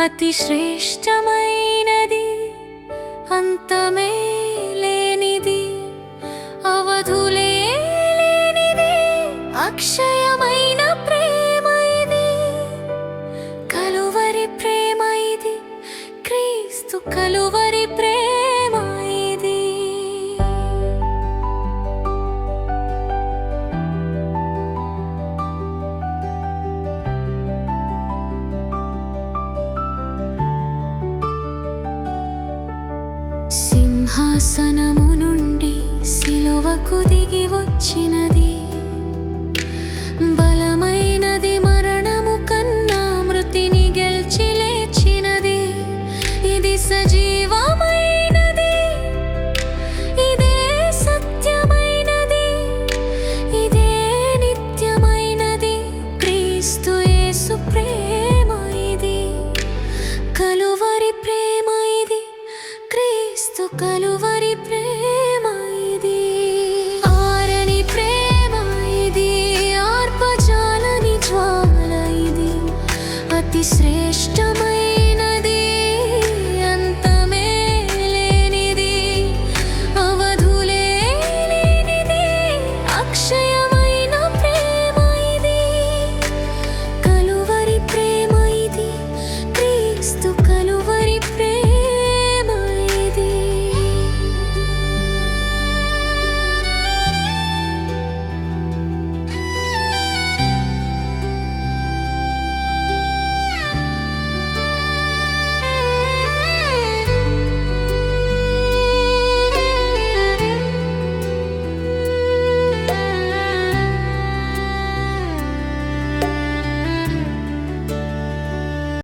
అతి శ్రేష్టమైనది, అంతమే లేనిది, అవధులే లేనిది, అక్షయమైన ప్రేమ ఇది. కలువరి ప్రేమ ఇది, క్రీస్తు కలువరి ప్రేమ ఇది. సింహాసనము నుండి సిలువకు దిగి వచ్చినది, బలమైనది, మరణము కన్నా మృతిని గెలిచి లేచినది. ఇది సజీవమైనది, ఇదే సత్యమైనది, ఇదే నిత్యమైనది. క్రీస్తు యేసు ప్రేమ ఇది, కలువరి ప్రేమ ఇది, క్రీస్తు కలువరి ప్రేమ ఇది. ఆరని ప్రేమ ఇది, ఆర్పజాలని జ్వాల ఇది, అతి శ్రేష్టమైన